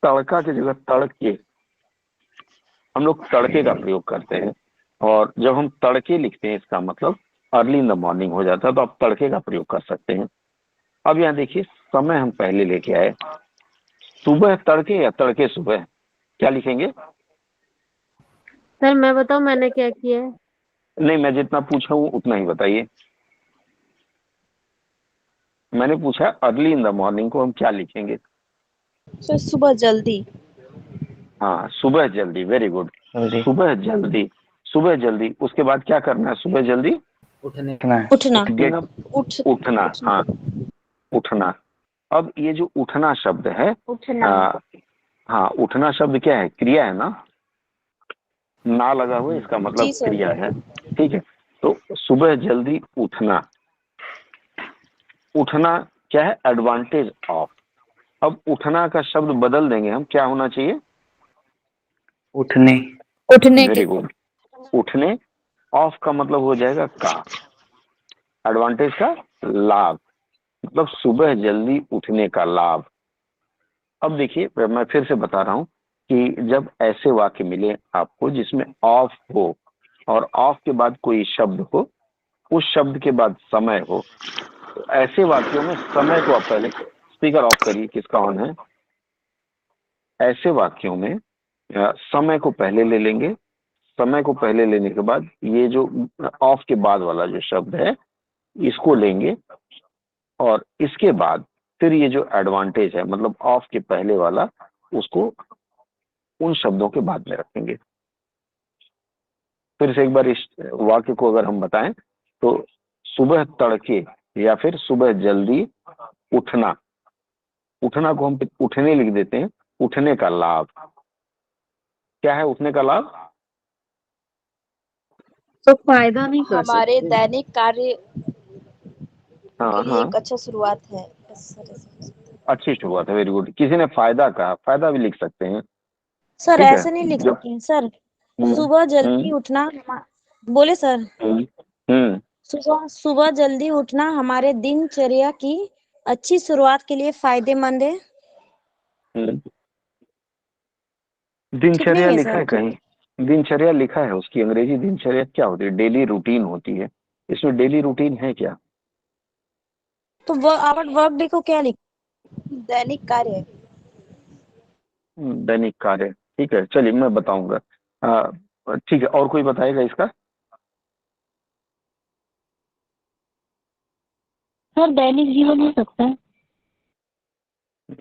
तड़का की जगह तड़के, हम लोग तड़के का प्रयोग करते हैं। और जब हम तड़के लिखते हैं इसका मतलब अर्ली इन द मॉर्निंग हो जाता है, तो आप तड़के का प्रयोग कर सकते हैं। अब यहाँ देखिए, समय हम पहले लेके आए, सुबह तड़के या तड़के सुबह, क्या लिखेंगे? सर मैं बताऊं मैंने क्या किया है? नहीं, मैं जितना पूछा हूँ उतना ही बताइए। मैंने पूछा अर्ली इन द मॉर्निंग को हम क्या लिखेंगे? सर सुबह जल्दी। हाँ, सुबह जल्दी, वेरी गुड। जल्दी सुबह जल्दी, सुबह जल्दी, उसके बाद क्या करना है? सुबह जल्दी उठना है। उठना। गेट, उठ उठना, उठना। हाँ, उठना। अब ये जो उठना शब्द है, उठना। हाँ, उठना शब्द क्या है? क्रिया है ना, ना लगा हुआ इसका मतलब जी सर। क्रिया है। ठीक है, तो सुबह जल्दी उठना, उठना क्या है? Advantage of. अब उठना का शब्द बदल देंगे हम, क्या होना चाहिए? उठने उठने के। वेरी गुड, उठने। ऑफ का मतलब हो जाएगा का, एडवांटेज का लाभ, मतलब सुबह जल्दी उठने का लाभ। अब देखिए, मैं फिर से बता रहा हूं कि जब ऐसे वाक्य मिले आपको जिसमें ऑफ हो और ऑफ के बाद कोई शब्द हो, उस शब्द के बाद समय हो, तो ऐसे वाक्यों में समय को आप पहले, स्पीकर ऑफ करिए, किसका ऑन है? ऐसे वाक्यों में समय को पहले ले लेंगे। समय को पहले लेने के बाद ये जो ऑफ के बाद वाला जो शब्द है इसको लेंगे, और इसके बाद फिर ये जो एडवांटेज है मतलब ऑफ के पहले वाला, उसको उन शब्दों के बाद में रखेंगे। फिर से एक बार इस वाक्य को अगर हम बताएं तो सुबह तड़के या फिर सुबह जल्दी उठना, उठना को हम उठने लिख देते हैं। उठने का लाभ क्या है? उठने का लाभ, तो फायदा नहीं कर हमारे सकते? दैनिक कार्य के हाँ लिए हाँ, एक अच्छा शुरुआत है। अच्छी शुरुआत है, वेरी गुड। किसी ने फायदा कहा, फायदा भी लिख सकते हैं। सर ठीक है, ऐसे नहीं लिख जब सकते हैं सर। हम्म सुबह जल्दी हम्म उठना बोले सर। हम्म हम्म सुबह सुबह जल्दी उठना हमारे दिनचर्या की अच्छी शुरुआत के लिए फायदेमंद है। हम्म। ठीक दिनचर्या नहीं है लिखा सर? है कहीं? दिनचर्या लिखा है, उसकी अंग्रेजी दिनचर्या क्या होती है? डेली रूटीन होती है। इसमें डेली रूटीन है क्या? तो आप वर्क डे को क्या लिख? दैनिक कार्य। दैनिक कार्य, ठीक है, चलिए मैं बताऊंगा। ठीक है, और कोई बताएगा इसका? सर दैनिक जीवन हो सकता है।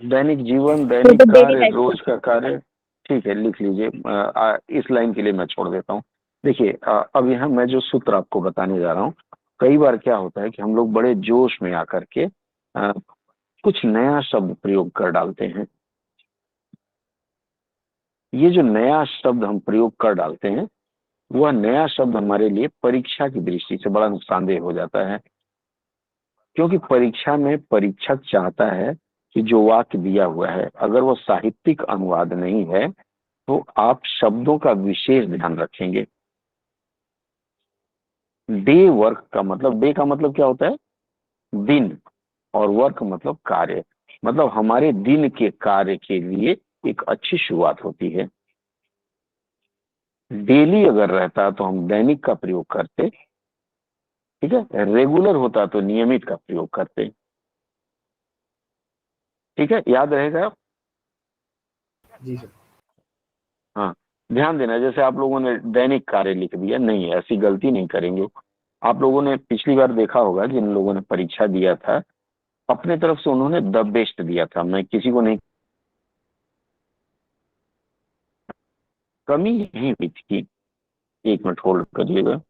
दैनिक जीवन, वो दैनिक तो डेली कार्य, लाइफ। रोज का कार्य। ठीक है, लिख लीजिए। इस लाइन के लिए मैं छोड़ देता हूँ। देखिए, अब यहाँ मैं जो सूत्र आपको बताने जा रहा हूँ, कई बार क्या होता है कि हम लोग बड़े जोश में आकर के कुछ नया शब्द प्रयोग कर डालते हैं। ये जो नया शब्द हम प्रयोग कर डालते हैं, वह नया शब्द हमारे लिए परीक्षा की दृष्टि से बड़ा नुकसानदेह हो जाता है। क्योंकि परीक्षा में परीक्षक चाहता है कि जो वाक्य दिया हुआ है अगर वो साहित्यिक अनुवाद नहीं है तो आप शब्दों का विशेष ध्यान रखेंगे। डे वर्क का मतलब, डे का मतलब क्या होता है? दिन, और वर्क मतलब कार्य, मतलब हमारे दिन के कार्य के लिए एक अच्छी शुरुआत होती है। डेली अगर रहता तो हम दैनिक का प्रयोग करते, ठीक है, रेगुलर होता तो नियमित का प्रयोग करते। ठीक है, याद रहेगा? जी सर। हाँ, ध्यान देना, जैसे आप लोगों ने दैनिक कार्य लिख दिया, नहीं, ऐसी गलती नहीं करेंगे। आप लोगों ने पिछली बार देखा होगा, जिन लोगों ने परीक्षा दिया था अपने तरफ से उन्होंने द बेस्ट दिया था, मैं किसी को नहीं, कमी नहीं हुई थी। एक मिनट होल्ड करिएगा।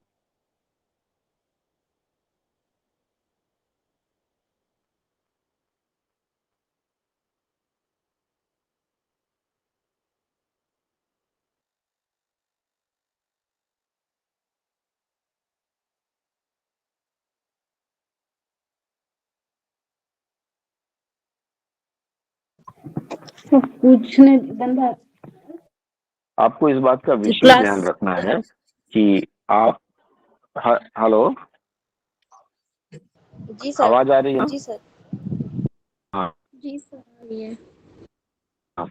पूछने बंदा। आपको इस बात का विशेष क्लास। ध्यान रखना है कि आप, हेलो, जी सर। आवाज आ रही है ना? जी सर। हाँ जी सर ये। हाँ।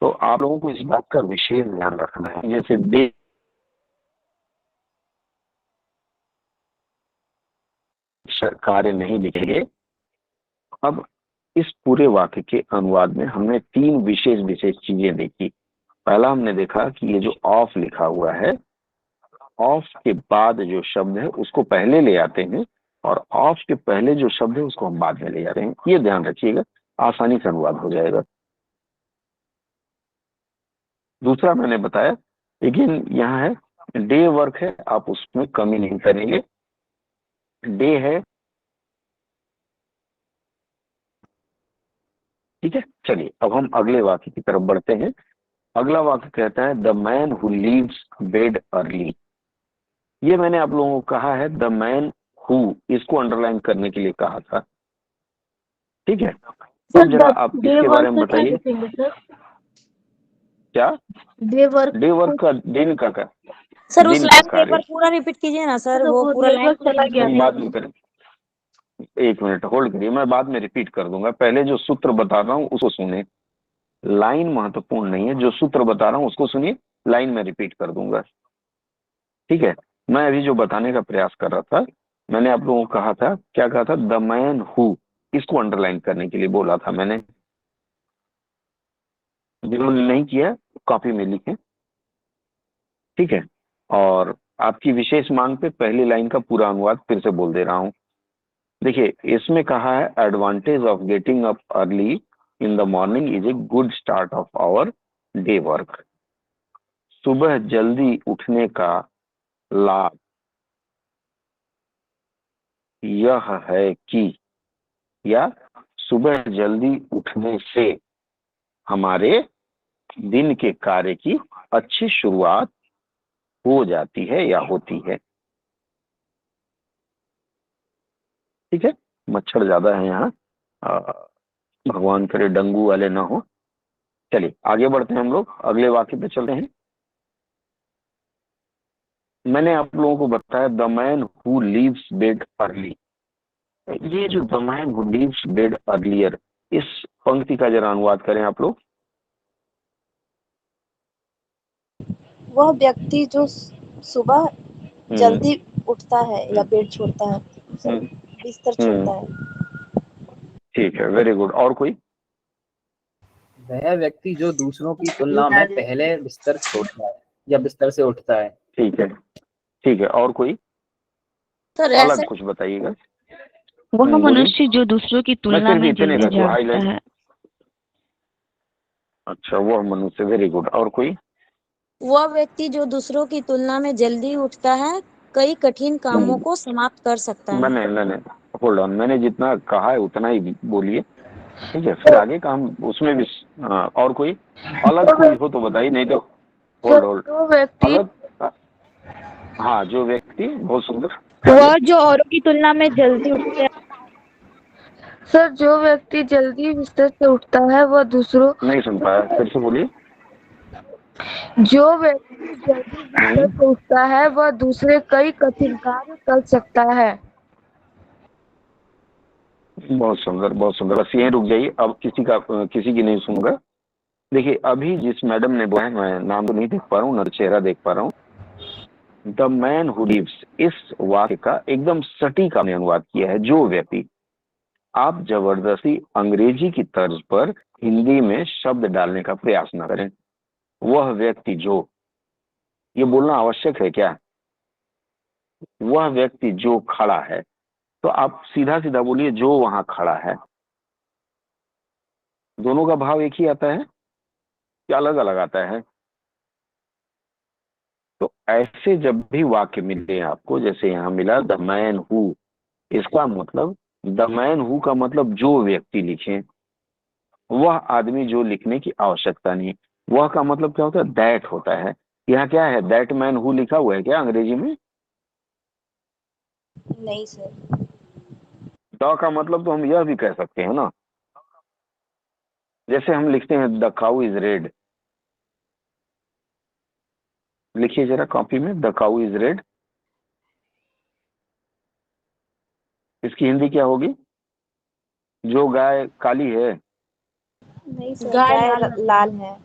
तो आप लोगों को इस बात का विशेष ध्यान रखना है। जैसे डे कार्य नहीं लिखेंगे। अब इस पूरे वाक्य के अनुवाद में हमने तीन विशेष विशेष चीजें देखी। पहला हमने देखा कि ये जो ऑफ लिखा हुआ है, ऑफ के बाद जो शब्द है उसको पहले ले आते हैं और ऑफ के पहले जो शब्द है उसको हम बाद में ले जाते हैं। ये ध्यान रखिएगा, आसानी से अनुवाद हो जाएगा। दूसरा मैंने बताया, लेकिन यहाँ है डे वर्क है, आप उसमें कमी नहीं करेंगे। डे है, ठीक है। चलिए अब हम अगले वाक्य की तरफ बढ़ते हैं। अगला वाक्य कहता है the man who leaves bed early. ये मैंने आप लोगों को कहा है द मैन हु, इसको अंडरलाइन करने के लिए कहा था, ठीक है। सर अब जरा आप डे इसके बारे वर्क में का क्या बताइए। लिखेंगे सर? क्या डे वर्क डे वर्क का, दिन का सर उस दिन का लाइन को एक कार्य बार पूरा रिपीट कीजिए ना सर, तो वो वो पूरा लाइन नेटवर्क पूरा चला गया हम था। बाद में करें। एक मिनट होल्ड करिए, मैं बाद में रिपीट कर दूंगा। पहले जो सूत्र बता रहा हूँ उसको सुने, लाइन महत्वपूर्ण नहीं है, जो सूत्र बता रहा हूँ उसको सुनिए, लाइन में रिपीट कर दूंगा, ठीक है। मैं अभी जो बताने का प्रयास कर रहा था, मैंने आप लोगों को कहा था, क्या कहा था, द मैन हु, इसको अंडरलाइन करने के लिए बोला था मैंने। जिन्होंने नहीं किया कॉपी में लिखें, ठीक है। और आपकी विशेष मांग पे पहली लाइन का पूरा अनुवाद फिर से बोल दे रहा हूं। देखिए इसमें कहा है advantage of getting up early in the morning is a good start of our day work. सुबह जल्दी उठने का लाभ यह है कि, या सुबह जल्दी उठने से हमारे दिन के कार्य की अच्छी शुरुआत हो जाती है या होती है, ठीक है। मच्छर ज्यादा है यहाँ, भगवान करे डेंगू वाले ना हो। चलिए आगे बढ़ते हैं, हम लोग अगले वाक्य पे चलते हैं। मैंने आप लोगों को बताया the man who leaves bed early. ये जो the man who leaves bed earlier, इस पंक्ति का जरा अनुवाद करें आप लोग। वह व्यक्ति जो सुबह हम्म जल्दी उठता है या बेड छोड़ता है, हम्म बिस्तर हम्म, छोड़ता है। ठीक है, वेरी गुड। और कोई? वह व्यक्ति जो दूसरों की तुलना में पहले बिस्तर छोड़ता है या बिस्तर से उठता है। ठीक है, ठीक है। और कोई सर अलग ऐसे कुछ बताइएगा। वह बोलिए। मनुष्य जो दूसरों की मैं तुलना सिर्फ में इतने जल्दी का तो जागता हाईलाइट। है। अच्छा, वह मनुष्य, वेरी गुड। और कोई? वह व्यक्ति जो दूसरों की तुलना में जल्दी उठता है कई कठिन कामों को समाप्त कर सकता है। मैंने होल्ड ऑन, मैंने जितना कहा है उतना ही बोलिए, ठीक है। फिर आगे का हम उसमें भी और कोई अलग कोई हो तो बताइए, नहीं तो होल्ड होल्ड। जो व्यक्ति अलग, हाँ, जो व्यक्ति, बहुत सुंदर। वह जो औरों की तुलना में जल्दी उठता है। सर जो व्यक्ति जल्दी बिस्तर से उठता है वह दूसरों नहीं सुन पाया, फिर से बोलिए। जो व्यक्ति जल्दी बिस्तर हम्म, से उठता है वह दूसरे कई कठिन कार्य कर सकता है। बहुत सुंदर, बहुत सुंदर। बस यहीं रुक जाइए, अब किसी की नहीं सुनूंगा। देखिए अभी जिस मैडम ने बोला है, मैं नाम तो नहीं देख पा रहा हूँ, न चेहरा देख पा रहा हूँ। द मैन हु लिव्स, इस वाक्य का एकदम सटीक आपने अनुवाद किया है, जो व्यक्ति। आप जबरदस्ती अंग्रेजी की तर्ज पर हिंदी में शब्द डालने का प्रयास न करें। वह व्यक्ति जो, ये बोलना आवश्यक है क्या? वह व्यक्ति जो खड़ा है, तो आप सीधा सीधा बोलिए जो वहां खड़ा है। दोनों का भाव एक ही आता है या अलग अलग आता है? तो ऐसे जब भी वाक्य मिले आपको, जैसे यहाँ मिला द मैन हु, इसका मतलब, द मैन हु का मतलब जो व्यक्ति लिखे, वह आदमी जो लिखने की आवश्यकता नहीं। वह का मतलब क्या होता है? दैट होता है। यहाँ क्या है, दैट मैन हु लिखा हुआ है क्या अंग्रेजी में? नहीं सर। द का मतलब तो हम यह भी कह सकते हैं ना, जैसे हम लिखते हैं द काउ इज रेड। लिखिए जरा कॉपी में, द काउ इज रेड। इसकी हिंदी क्या होगी? जो गाय काली है। नहीं सर, गाय गाय लाल लाल है।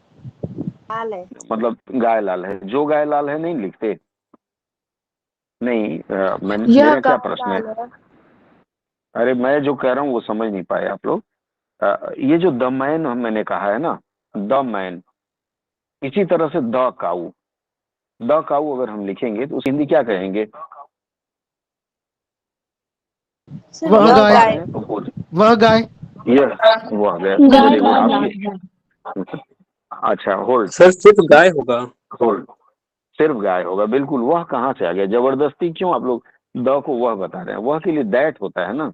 लाल है। मतलब गाय लाल है, जो गाय लाल है नहीं लिखते। नहीं यह मेरा क्या गाय प्रश्न है? लाल है। अरे मैं जो कह रहा हूँ वो समझ नहीं पाए आप लोग। ये जो द मैन मैंने कहा है ना, द मैन, इसी तरह से द काऊ, द काऊ अगर हम लिखेंगे तो उस हिंदी क्या कहेंगे? सर वह यह लोग गाय, पढ़ गाय। रहे हैं तो बोल। वह गाय। यस, वह गया, गाय वेरी गुड लाल आपकी। अच्छा, होल्ड सर सिर्फ गाय होगा। होल्ड, सिर्फ गाय होगा, बिल्कुल। वह कहाँ से आ गया? जबरदस्ती क्यों आप लोग द को वह बता रहे हैं? वह के लिए दैट होता है ना।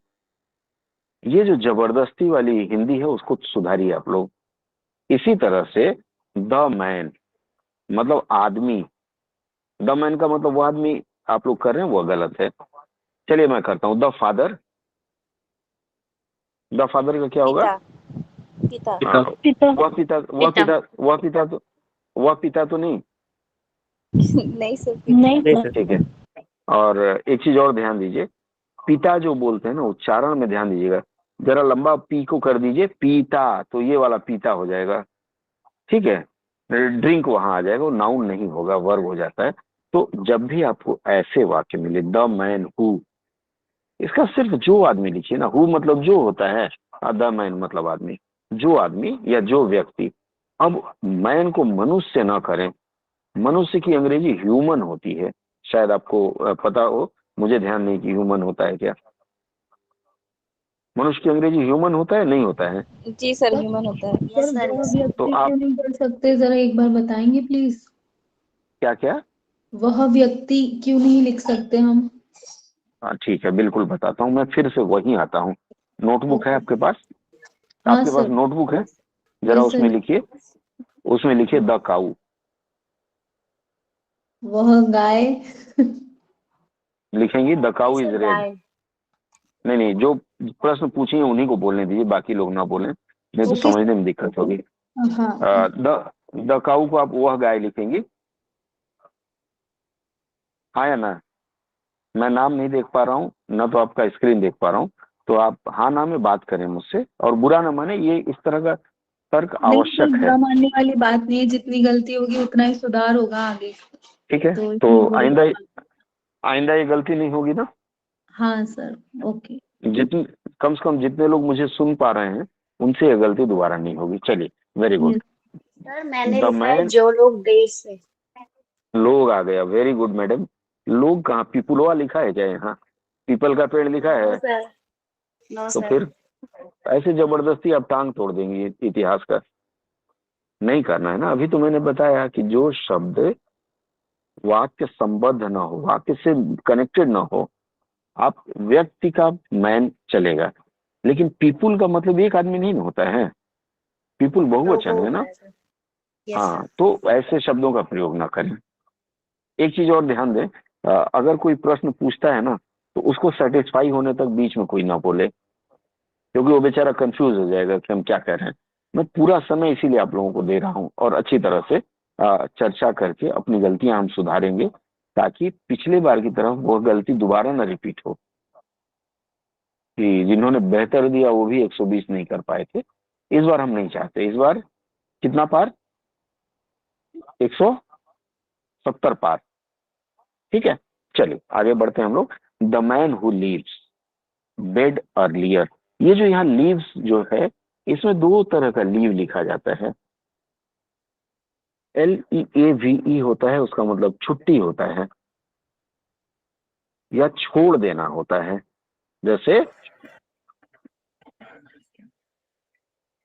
ये जो जबरदस्ती वाली हिंदी है उसको सुधारिए आप लोग। इसी तरह से द मैन मतलब आदमी, द मैन का मतलब वो आदमी आप लोग कर रहे हैं वो गलत है। चलिए मैं करता हूँ, द फादर, द फादर का क्या होगा? पिता। पिता। पिता। पिता। वह पिता, वह पिता तो नहीं। नहीं सर, पिता। नहीं नहीं सर। सर। ठीक है। और एक चीज और ध्यान दीजिए, पिता जो बोलते हैं ना, उच्चारण में ध्यान दीजिएगा। जरा लंबा पी को कर दीजिए, पीता, तो ये वाला पीता हो जाएगा। ठीक है, ड्रिंक वहां आ जाएगा, वो नाउन नहीं होगा, वर्ब हो जाता है। तो जब भी आपको ऐसे वाक्य मिले, द मैन हु, इसका सिर्फ जो आदमी लिखिए ना। हु मतलब जो होता है, द मैन मतलब आदमी, जो आदमी या जो व्यक्ति। अब मैन को मनुष्य ना करें, मनुष्य की अंग्रेजी ह्यूमन होती है, शायद आपको पता हो, मुझे ध्यान नहीं कि ह्यूमन होता है क्या। मनुष्य की अंग्रेजी ह्यूमन होता है नहीं होता है? जी सर, ह्यूमन होता है। सर वह तो व्यक्ति आप क्यों नहीं कर सकते, जरा एक बार बताएंगे प्लीज। क्या क्या? वह व्यक्ति क्यों नहीं लिख सकते हम? हाँ ठीक है, बिल्कुल बताता हूँ, मैं फिर से वहीं आता हूँ। नोटबुक है ओके। आपके पास? हाँ आपके पास सर। नोटबुक है? जरा यस उसमें सर। लिखिए, उसमें लिखिए द काऊ। वह गाय। लिखेंगी the cow is sir red. गाय। नहीं नहीं, जो प्रश्न पूछिए उन्हीं को बोलने दीजिए, बाकी लोग ना बोलें, नहीं तो ओके समझने सर। में दिक्कत होगी। हाँ। द काऊ को आप वह गाय लिखेंगी, हाँ या ना? मैं नाम नहीं देख पा रहा हूँ ना, तो आपका स्क्रीन देख पा रहा हूँ। तो आप हाँ ना में बात करें मुझसे, और बुरा ना माने, ये इस तरह का तर्क नहीं सर, आवश्यक है। बुरा मानने वाली बात नहीं है, जितनी गलती होगी उतना ही सुधार होगा आगे। ठीक है, तो तो इसमें बुरी आइंदा, बात। आइंदा ये गलती नहीं होगी ना? हाँ सर। ओके। जितने, कम से कम जितने लोग मुझे सुन पा रहे हैं उनसे ये गलती दोबारा नहीं होगी। चलिए, वेरी गुड। यस। सर मैंने द लिखा है मैन, जो लोग देश से। लोग आ गया, वेरी गुड मैडम। लोग कहाँ, पीपुलवा लिखा है क्या यहाँ? पीपल का पेड़ लिखा नो है? सर। नो तो सर। फिर ऐसे जबरदस्ती आप टांग तोड़ देंगे इतिहास का, नहीं करना है ना। अभी तो मैंने बताया कि जो शब्द वाक्य संबद्ध ना हो, वाक्य से कनेक्टेड ना हो, आप व्यक्ति का मैन चलेगा, लेकिन पीपुल का मतलब एक आदमी नहीं ना होता है, पीपुल बहुवचन लोगों है होता ना। है सर। यस हाँ, सर। तो ऐसे शब्दों का प्रयोग ना करें। एक चीज और ध्यान दें, अगर कोई प्रश्न पूछता है ना, तो उसको सेटिस्फाई होने तक बीच में कोई ना बोले, क्योंकि वो बेचारा कंफ्यूज हो जाएगा कि हम क्या कह रहे हैं। मैं पूरा समय इसीलिए आप लोगों को दे रहा हूँ, और अच्छी तरह से चर्चा करके अपनी गलतियां हम सुधारेंगे, ताकि पिछले बार की तरह वो गलती दोबारा ना रिपीट हो, कि जिन्होंने बेहतर दिया वो भी 120 नहीं कर पाए थे। इस बार हम नहीं चाहते। इस बार कितना पार? 170 पार। ठीक है, चलिए आगे बढ़ते हैं हम लोग। The man who leaves bed earlier, ये जो यहाँ लीव्स जो है, इसमें दो तरह का लीव लिखा जाता है। LEAVE होता है, उसका मतलब छुट्टी होता है या छोड़ देना होता है। जैसे,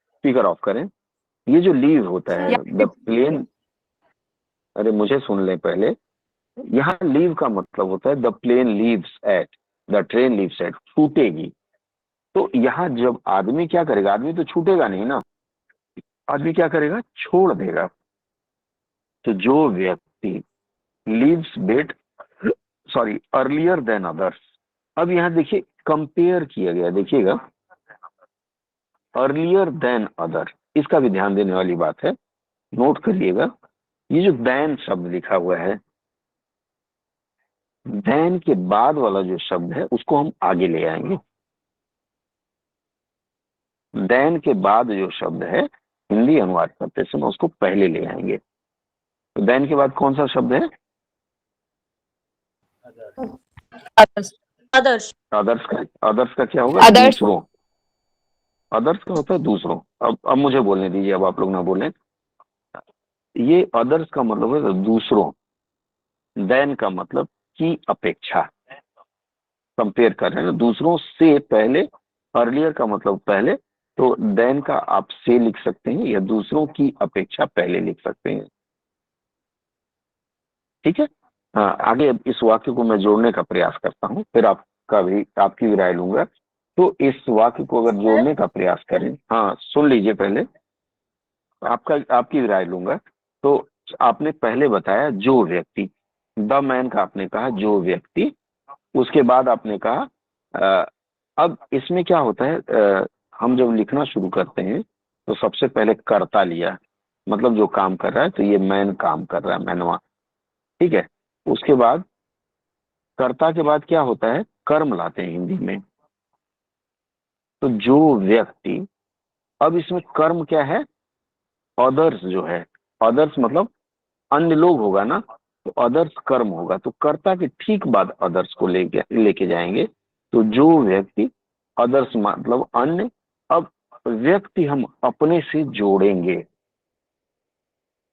स्पीकर ऑफ करें। ये जो लीव होता है, द प्लेन, अरे मुझे सुन लें पहले। यहाँ लीव का मतलब होता है the plane leaves at, the train leaves at, छूटेगी। तो यहाँ जब आदमी क्या करेगा, आदमी तो छूटेगा नहीं ना, आदमी क्या करेगा, छोड़ देगा। तो जो व्यक्ति लीव्स बेट, सॉरी, अर्लियर देन अदर्स। अब यहाँ देखिए कंपेयर किया गया, देखिएगा, अर्लियर देन अदर, इसका भी ध्यान देने वाली बात है, नोट करिएगा। ये जो देन शब्द लिखा हुआ है, देन के बाद वाला जो शब्द है उसको हम आगे ले आएंगे। देन के बाद जो शब्द है, हिंदी अनुवाद करते समय उसको पहले ले आएंगे। तो देन के बाद कौन सा शब्द है? आदर्श। अदर्स का क्या होगा? आदर्श। दूसरों। अदर्स का होता है दूसरों। अब मुझे बोलने दीजिए, अब आप लोग ना बोलें। ये अदर्स का मतलब है दूसरों, देन का मतलब की अपेक्षा, कंपेयर कर रहे हैं ना दूसरों से पहले। अर्लियर का मतलब पहले, तो देन का आप से लिख सकते हैं या दूसरों की अपेक्षा पहले लिख सकते हैं। ठीक है। हाँ, आगे अब इस वाक्य को मैं जोड़ने का प्रयास करता हूँ, फिर आपकी भी राय लूंगा। तो इस वाक्य को अगर जोड़ने का प्रयास करें, हाँ सुन लीजिए पहले, आपकी भी राय लूंगा। तो आपने पहले बताया जो व्यक्ति, द मैन का आपने कहा जो व्यक्ति, उसके बाद आपने कहा अब इसमें क्या होता है, हम जब लिखना शुरू करते हैं तो सबसे पहले कर्ता लिया, मतलब जो काम कर रहा है, तो ये मैन काम कर रहा है, मैनवा। ठीक है। उसके बाद कर्ता के बाद क्या होता है, कर्म लाते हैं हिंदी में, तो जो व्यक्ति। अब इसमें कर्म क्या है? अदर्स जो है, अदर्स मतलब अन्य लोग होगा ना, तो अदर्स कर्म होगा, तो कर्ता के ठीक बाद अदर्स को लेके जाएंगे, तो जो व्यक्ति, अदर्स मतलब अन्य। अब व्यक्ति हम अपने से जोड़ेंगे,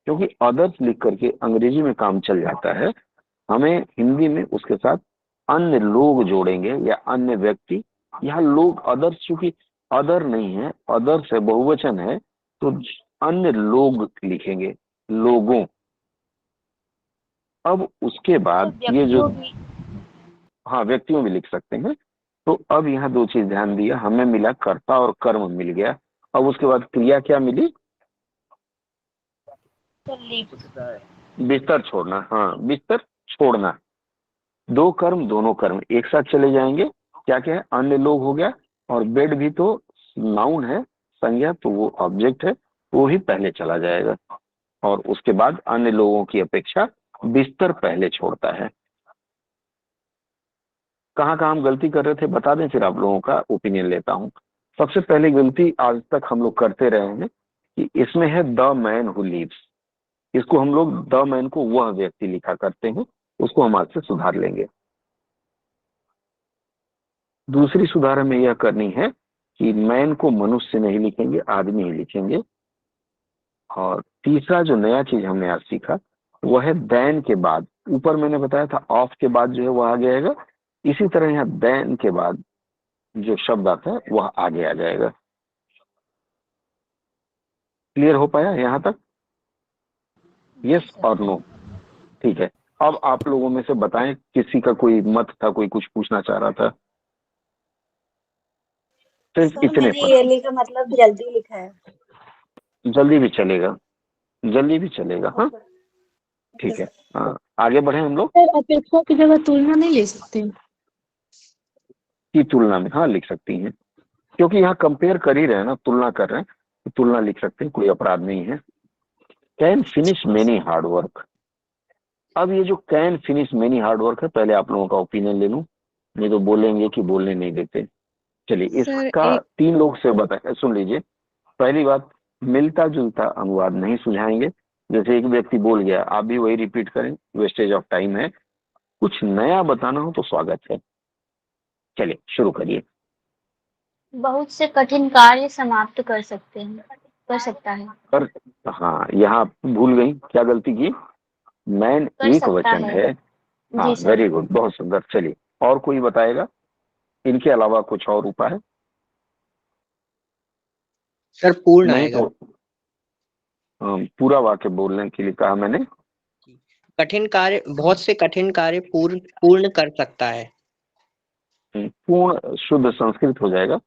क्योंकि अदर्स लिख करके अंग्रेजी में काम चल जाता है, हमें हिंदी में उसके साथ अन्य लोग जोड़ेंगे या अन्य व्यक्ति। यहाँ लोग, अदर्स चूंकि अदर नहीं है, अदर्स है, बहुवचन है, तो अन्य लोग लिखेंगे, लोगों। अब उसके बाद ये जो, हाँ व्यक्तियों भी लिख सकते हैं। तो अब यहाँ दो चीज ध्यान दिया, हमें मिला कर्ता और कर्म मिल गया। अब उसके बाद क्रिया क्या मिली? बिस्तर छोड़ना। हाँ, बिस्तर छोड़ना। दो कर्म, दोनों कर्म एक साथ चले जाएंगे। क्या क्या है? अन्य लोग हो गया, और बेड भी तो नाउन है, संज्ञा, तो वो ऑब्जेक्ट है, वो भी पहले चला जाएगा। और उसके बाद अन्य लोगों की अपेक्षा बिस्तर पहले छोड़ता है। कहाँ कहाँ हम गलती कर रहे थे बता दें, फिर आप लोगों का ओपिनियन लेता हूँ। सबसे पहले गलती आज तक हम लोग करते रहे हैं कि इसमें है द मैन हु लीव्स, इसको हम लोग द मैन को वह व्यक्ति लिखा करते हैं, उसको हम आज से सुधार लेंगे। दूसरी सुधार हमें यह करनी है कि मैन को मनुष्य नहीं लिखेंगे, आदमी ही लिखेंगे। और तीसरा जो नया चीज हमने आज सीखा वह है देन के बाद, ऊपर मैंने बताया था ऑफ के बाद जो है वह आगे आएगा, इसी तरह यहाँ देन के बाद जो शब्द आता है वह आगे आ जाएगा। क्लियर हो पाया यहाँ तक? यस और नो? ठीक है। अब आप लोगों में से बताएं, किसी का कोई मत था, कोई कुछ पूछना चाह रहा था? सिर्फ सर इतने मैंने पर। ये लिखा मतलब जल्दी लिखा है। जल्दी भी चलेगा, जल्दी भी चलेगा। हाँ ठीक है। हाँ, आगे बढ़े हम लोग। सर अपेक्षा की जगह तुलना नहीं ले सकते? की तुलना में हाँ लिख सकती हैं, क्योंकि यहाँ कंपेयर कर ही रहे हैं ना, तुलना कर रहे हैं, तो तुलना लिख सकते हैं, कोई अपराध नहीं है। Can finish many hard work. अब ये जो can finish many hard work है, पहले आप लोगों का ओपिनियन ले लूं, नहीं तो बोलेंगे कि बोलने नहीं देते। चलिए सर इसका एक 3 लोग से बताए, सुन लीजिए। पहली बात, मिलता जुलता अनुवाद नहीं सुझाएंगे। जैसे एक व्यक्ति बोल गया, आप भी वही रिपीट करें, वेस्टेज ऑफ टाइम है। कुछ नया बताना हो तो स्वागत है। चलिए शुरू करिए। बहुत से कठिन कार्य समाप्त कर सकते हैं, कर सकता है, पर हाँ, यहाँ भूल गई, क्या गलती की? मैन कर एक सकता वचन है। है। हाँ जी सर। वेरी गुड, बहुत सुंदर। चलिए और कोई बताएगा इनके अलावा कुछ और उपाय? सर पूर्ण नहीं आएगा। तो पूरा वाक्य बोलने के लिए कहा मैंने। कठिन कार्य, बहुत से कठिन कार्य पूर्ण पूर्ण कर सकता है। पूर्ण शुद्ध संस्कृत हो जाएगा,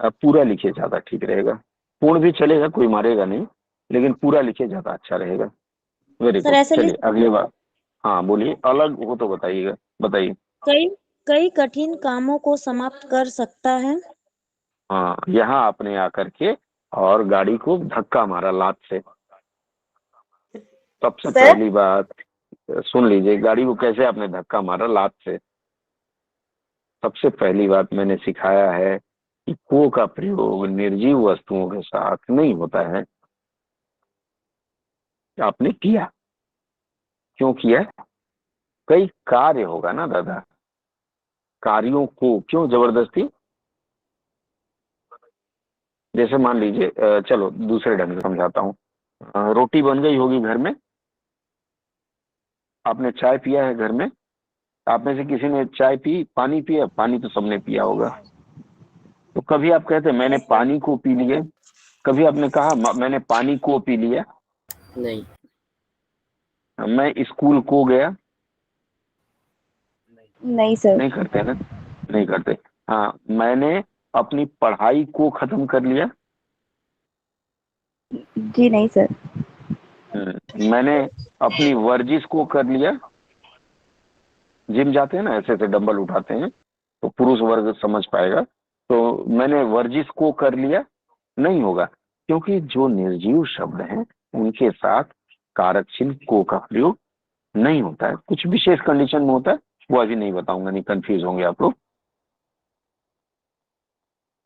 पूरा लिखे ज्यादा ठीक रहेगा। पूर्ण भी चलेगा, कोई मारेगा नहीं, लेकिन पूरा लिखे ज्यादा अच्छा रहेगा। Very sir good. ऐसे चलिए लिख अगली बार। हाँ बोलिए, अलग हो तो बताइएगा, बताइए। कई कई कठिन कामों को समाप्त कर सकता है। हाँ, यहाँ आपने आकर के और गाड़ी को धक्का मारा लात से। सबसे सर पहली बात सुन लीजिए, गाड़ी को कैसे आपने धक्का मारा? लात से। सबसे पहली बात मैंने सिखाया है कि को का प्रयोग निर्जीव वस्तुओं के साथ नहीं होता है, आपने किया। क्यों किया है? कई कार्य होगा ना दादा, कार्यों को क्यों जबरदस्ती? जैसे मान लीजिए चलो दूसरे ढंग से समझाता हूँ। रोटी बन गई होगी घर में, आपने चाय पिया है घर में, आप में से किसी ने चाय पी, पानी पिया, पानी तो सबने पिया होगा। तो कभी आप कहते हैं मैंने पानी को पी लिया, कभी आपने कहा मैंने पानी को पी लिया? नहीं। मैं स्कूल को गया? नहीं सर। नहीं करते ना, नहीं करते। हाँ, मैंने अपनी पढ़ाई को खत्म कर लिया? जी नहीं सर। मैंने अपनी वर्जिश को कर लिया? जिम जाते हैं ना, ऐसे ऐसे डंबल उठाते हैं, तो पुरुष वर्ग समझ पाएगा। तो मैंने वर्जिश को कर लिया? नहीं होगा, क्योंकि जो निर्जीव शब्द हैं उनके साथ कारक चिन्ह को का प्रयोग नहीं होता है। कुछ विशेष कंडीशन में होता है, वो अभी नहीं बताऊंगा, नहीं कंफ्यूज होंगे आप लोग।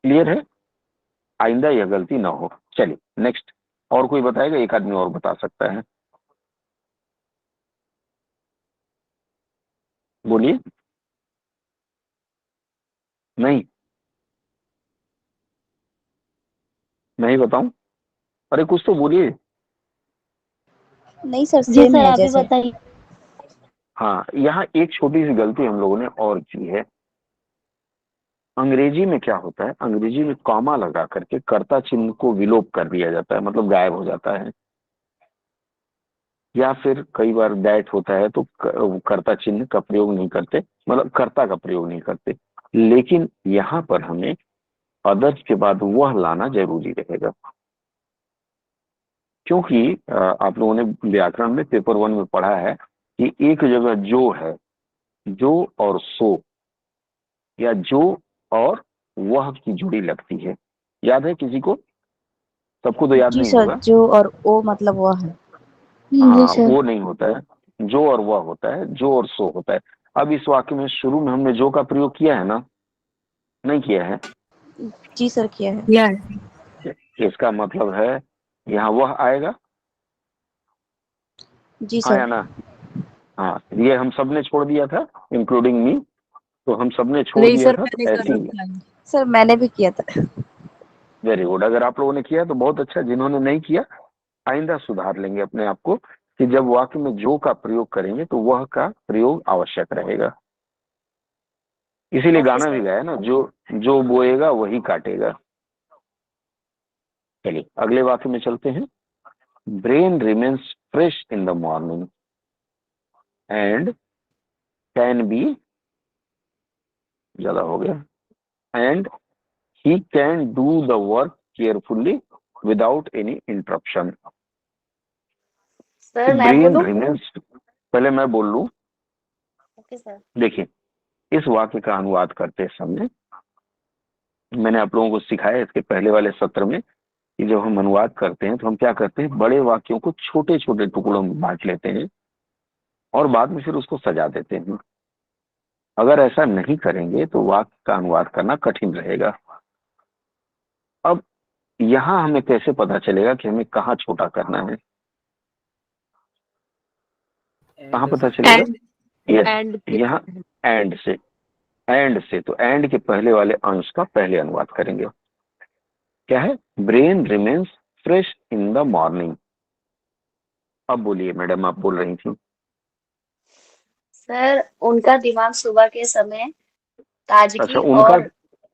क्लियर है? आइंदा यह गलती ना हो। चलिए नेक्स्ट, और कोई बताएगा? एक आदमी और बता सकता है, बोलिए। नहीं, मैं ही बताऊं? अरे कुछ तो बोलिए। नहीं सर, जी सेम सर, है आप ही जैसे। बताइए। हाँ, यहाँ एक छोटी सी गलती हम लोगों ने और की है। अंग्रेजी में क्या होता है, अंग्रेजी में कॉमा लगा करके कर्ता चिन्ह को विलोप कर दिया जाता है, मतलब गायब हो जाता है। या फिर कई बार दैट होता है तो कर्ता चिन्ह का प्रयोग नहीं करते, मतलब कर्ता का प्रयोग नहीं करते। लेकिन यहाँ पर हमें अदर्स के बाद वह लाना जरूरी रहेगा, क्योंकि आप लोगों ने व्याकरण में पेपर 1 में पढ़ा है कि एक जगह जो है, जो और सो, या जो और वह की जुड़ी लगती है। याद है किसी को? सबको तो याद जी नहीं सर, होगा। जो और ओ मतलब वह है। जी हाँ, सर। वो नहीं होता है, जो और वह होता है, जो और सो होता है। अब इस वाक्य में शुरू में हमने जो का प्रयोग किया है ना? नहीं किया है? जी सर, किया है। इसका मतलब है यहाँ वह आएगा। जी हाँ सर। या ना? हाँ, ये हम सबने छोड़ दिया था, इंक्लूडिंग मी। तो हम सबने छोड़ दिया था, तो ऐसे ही। सर मैंने भी किया था। वेरी गुड, अगर आप लोगों ने किया तो बहुत अच्छा। जिन्होंने नहीं किया, आइंदा सुधार लेंगे अपने आप को कि जब वाक्य में जो का प्रयोग करेंगे तो वह का प्रयोग आवश्यक रहेगा। इसीलिए गाना भी गाया ना, जो बोएगा वही काटेगा। चलिए अगले वाक्य में चलते हैं। Brain remains fresh in the morning and can be, ज्यादा हो गया, and he can do the work carefully without any interruption. Sir मैं ब्रेन बोलूं? रिमेन्स, पहले मैं बोल लूं। Okay sir. देखिए, इस वाक्य का अनुवाद करते समय मैंने आप लोगों को सिखाया इसके पहले वाले सत्र में कि जब हम अनुवाद करते हैं तो हम क्या करते हैं, बड़े वाक्यों को छोटे छोटे टुकड़ों में बांट लेते हैं और बाद में फिर उसको सजा देते हैं। अगर ऐसा नहीं करेंगे तो वाक्य का अनुवाद करना कठिन रहेगा। अब यहाँ हमें कैसे पता चलेगा कि हमें कहाँ छोटा करना है? कहाँ पता चलेगा? यहाँ एंड से तो एंड के पहले वाले अंश का पहले अनुवाद करेंगे। क्या है? Brain remains fresh in the morning. अब बोलिए मैडम, आप बोल रही थी। सर उनका दिमाग सुबह के समय ताजगी अच्छा, उनका और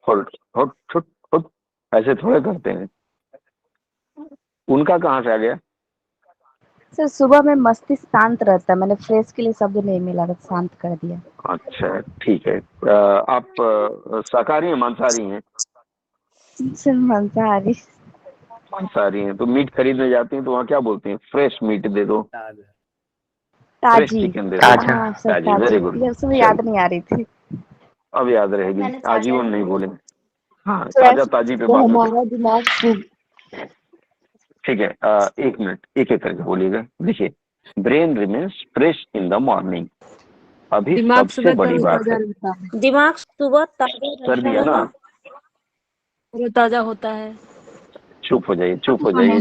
होल्ड होल्ड छुट छुट, ऐसे थोड़े करते हैं। उनका कहाँ से आ गया? सर सुबह में मस्तिष्क शांत रहता है, मैंने फ्रेश के लिए शब्द नहीं मिला था, शांत कर दिया। अच्छा ठीक है। आप शाकाहारी हैं मांसाहारी हैं? सर मांसाहारी। मांसाहारी हैं तो मीट खरीदने जाती हैं तो वहाँ क्या बोलती हैं? फ्रेश मीट दे दो, फ्रेश ताजी। चिकन दे दो। हाँ सर, ताजी, वेरी गुड। ताजी, ये सब याद नहीं आ रही थी। अब याद रहेगी, मैंने ताजा आजीवन ही नहीं बोला। बोलेंगे। हाँ, ताजा ताजी पे बात होती है। ठीक है, एक मिनट, एक एक करके बोलिएगा। देखिए, brain remains fresh in the morning, अभी सबसे बड़ी बात है। दिमाग सुबह ताजा कर रहता दिया है। ना? ताजा होता है। चुप हो जाइए, चुप हो जाइए।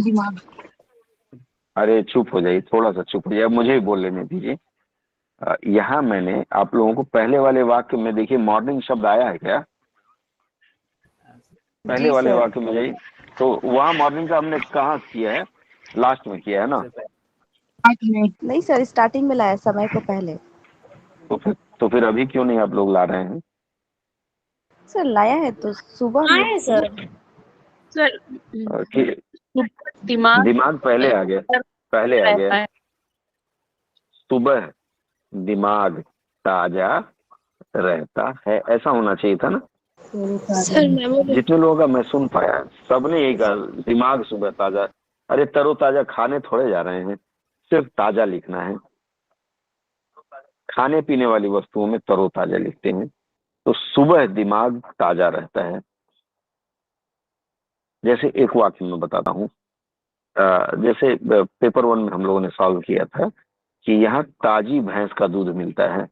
अरे चुप हो जाइए, थोड़ा सा चुप हो जाइए, अब मुझे ही बोल लेने दीजिए। यहाँ मैंने आप लोगों को पहले वाले वाक्य में, देखिए मॉर्निंग शब्द आया है क्या? पहले जी वाले सर। वाक्य में जाइए, तो वहाँ मॉर्निंग का हमने कहाँ किया है? लास्ट में किया है ना? नहीं सर, स्टार्टिंग में लाया समय को पहले। तो फिर अभी क्यों नहीं आप लोग ला रहे हैं? सर लाया है तो सुबह में। आए सर। सर कि दिमाग दिमाग पहले आ गया, पहले आ रहता गया। है। सुबह दिमाग ताजा रहता है, ऐसा होना चाहिए था ना? सर मैं जितने लोगों का मैं सुन पाया सबने यही कहा, दिमाग सुबह ताजा। अरे तरोताजा खाने थोड़े जा रहे हैं, सिर्फ ताजा लिखना है। खाने पीने वाली वस्तुओं में तरोताजा लिखते हैं, तो सुबह दिमाग ताजा रहता है। जैसे एक वाक्य में बताता हूँ, जैसे पेपर 1 में हम लोगों ने सॉल्व किया था कि यहाँ ताजी भैंस का दूध मिलता है।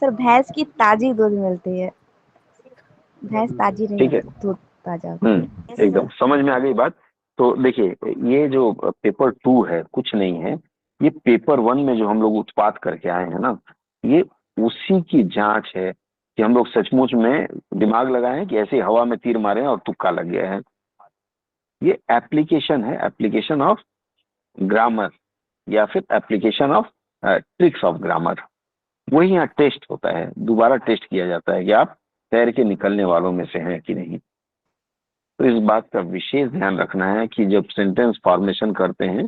सर भैंस की ताजी दूध मिलती है, भैंस ताजी नहीं ठीक है, होती, दूध ताजा होता है। एकदम समझ में आ गई बात। तो देखिए, ये जो पेपर 2 है कुछ नहीं है, ये पेपर 1 में जो हम लोग उत्पात करके आए हैं ना, ये उसी की जांच है कि हम लोग सचमुच में दिमाग लगाए हैं कि ऐसे हवा में तीर मारे हैं और तुक्का लग गया है। ये एप्लीकेशन है, एप्लीकेशन ऑफ ग्रामर, या फिर application of tricks of grammar. वही यहाँ टेस्ट होता है, दोबारा टेस्ट किया जाता है कि आप तैर के निकलने वालों में से हैं कि नहीं। तो इस बात का विशेष ध्यान रखना है कि जब सेंटेंस फॉर्मेशन करते हैं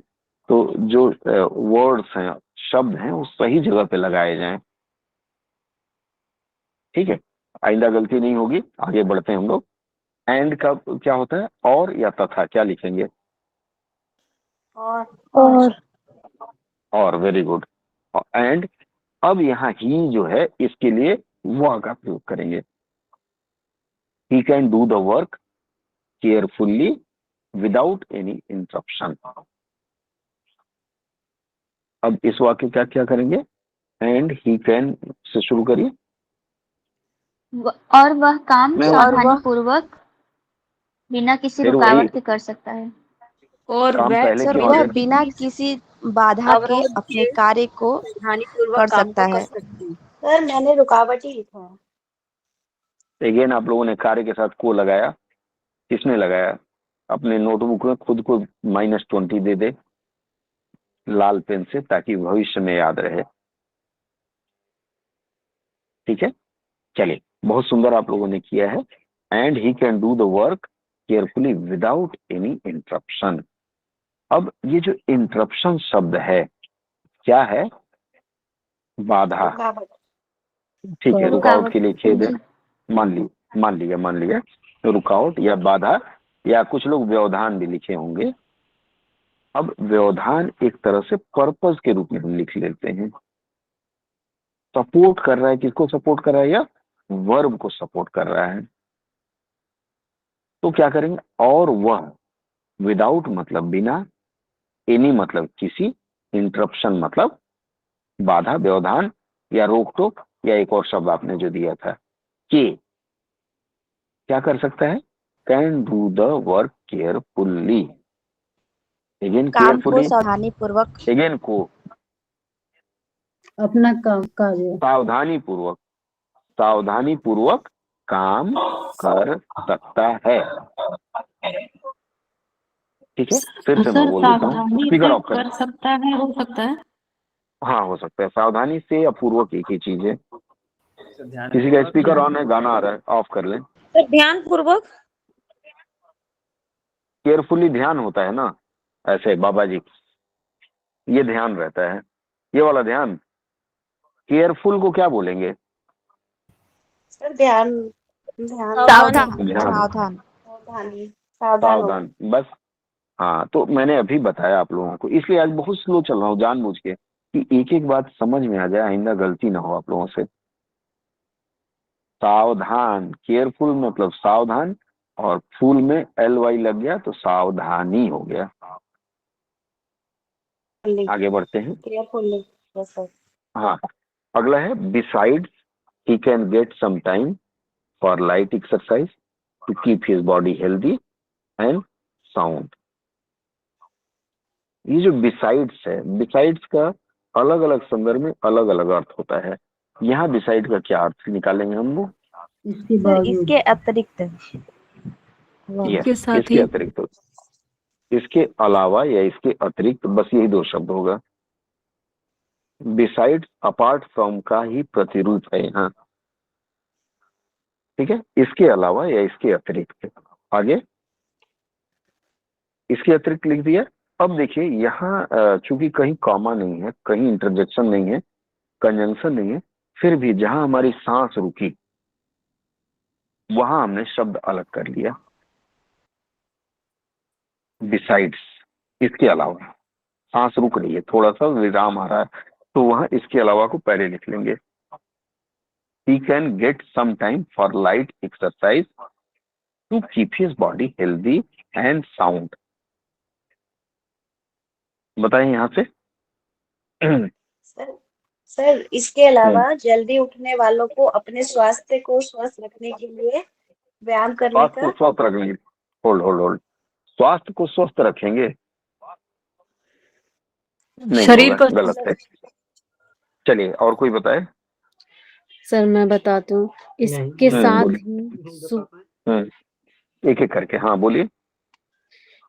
तो जो वर्ड्स हैं, शब्द हैं, वो सही जगह पे लगाए जाएं। ठीक है, आइंदा गलती नहीं होगी। आगे बढ़ते हैं हम लोग। एंड का क्या होता है? और या तथा, क्या लिखेंगे? और वेरी गुड। एंड अब यहाँ ही जो है, इसके लिए वह का प्रयोग करेंगे। He can do the work carefully without any interruption. अब इस वाक्य क्या क्या करेंगे? एंड ही कैन से शुरू करिए। और वह काम मैं सावधानी पूर्वक बिना किसी फिर वही रुकावट के कर सकता है। और काम वह पहले सर क्या वह है? बिना किसी बाधा के अवरोध अपने के कार्य को सावधानी पूर्वक कर काम सकता को कर है। सकते हैं। सर मैंने रुकावट ही लिखा है। अगेन आप लोगों ने कार्य के साथ को लगाया। किसने लगाया? अपने नोटबुक में खुद को -20 दे दे लाल पेन से, ताकि भविष्य में याद रहे। ठीक है, चलिए, बहुत सुंदर आप लोगों ने किया है। And he can do the work carefully without any interruption. अब ये जो इंटरप्शन शब्द है, क्या है? बाधा। ठीक है, रुकावट के लिए खेद है, मान लिया तो रुकावट या बाधा, या कुछ लोग व्यवधान भी लिखे होंगे। अब व्यवधान एक तरह से पर्पस के रूप में हम लिख लेते हैं। सपोर्ट कर रहा है, किसको सपोर्ट कर रहा है? या वर्ब को सपोर्ट कर रहा है। तो क्या करेंगे? और वह, विदाउट मतलब बिना, एनी मतलब किसी, इंटरप्शन मतलब बाधा, व्यवधान या रोक टोक, या एक और शब्द आपने जो दिया था कि क्या कर सकता है? Can do the work carefully. Again काम को केयरफुली, सावधानी पूर्वक अगेन को अपना काम कार्य सावधानी पूर्वक काम कर सकता है। ठीक है, फिर से मैं बोल देता हूँ, स्पीकर ऑफ कर सकता है, हो सकता है। हाँ, हो सकता है। सावधानी से या पूर्वक एक ही चीज है। ध्यान किसी का स्पीकर ऑन है, गाना आ रहा है, ऑफ कर लें। तो ध्यान पूर्वक। केयरफुली ध्यान होता है ना, ऐसे बाबा जी, ये ध्यान रहता है, ये वाला ध्यान। केयरफुल को क्या बोलेंगे? सर ध्यान सावधान ध्यान, सावधान। बस। हाँ, तो मैंने अभी बताया आप लोगों को, इसलिए आज बहुत स्लो चल रहा हूँ जानबूझ के, कि एक एक बात समझ में आ जाए, आइंदा गलती ना हो आप लोगों से। सावधान, केयरफुल मतलब सावधान, और फुल में LY लग गया तो सावधानी हो गया। आगे बढ़ते हैं। केयरफुली। हाँ, अगला है besides he can get some time for light exercise to keep his body healthy and sound. ये जो बिसाइड्स है, बिसाइड्स का अलग अलग संदर्भ में अलग अलग अर्थ होता है। यहाँ बिसाइड का क्या अर्थ निकालेंगे हम लोग? सर इसके अतिरिक्त Yes, के साथ इसके ही अतिरिक्त, इसके अलावा या इसके अतिरिक्त, बस यही दो शब्द होगा। बिसाइड अपार्ट फ्रॉम का ही प्रतिरूप है यहाँ, ठीक है। इसके अलावा या इसके अतिरिक्त, आगे इसके अतिरिक्त लिख दिया। अब देखिए यहाँ चूंकि कहीं कॉमा नहीं है, कहीं इंटरजेक्शन नहीं है, कंजंक्शन नहीं है, फिर भी जहां हमारी सांस रुकी वहां हमने शब्द अलग कर लिया, बिसाइड्स, इसके अलावा। सांस रुक रही है, थोड़ा सा विराम आ रहा है, तो वहां इसके अलावा को पहले लिख लेंगे। He can get some time for light exercise to keep his body healthy and sound. बताएं यहाँ से। सर इसके अलावा जल्दी उठने वालों को अपने स्वास्थ्य को स्वस्थ रखने के लिए व्यायाम करने स्वास्थ्य का को स्वस्थ रखेंगे, होल्ड, स्वास्थ्य को स्वस्थ रखेंगे, नहीं शरीर होगा, को गलत है। चलिए और कोई बताए। सर मैं बताती हूँ, इसके साथ ही एक एक करके, हाँ बोलिए।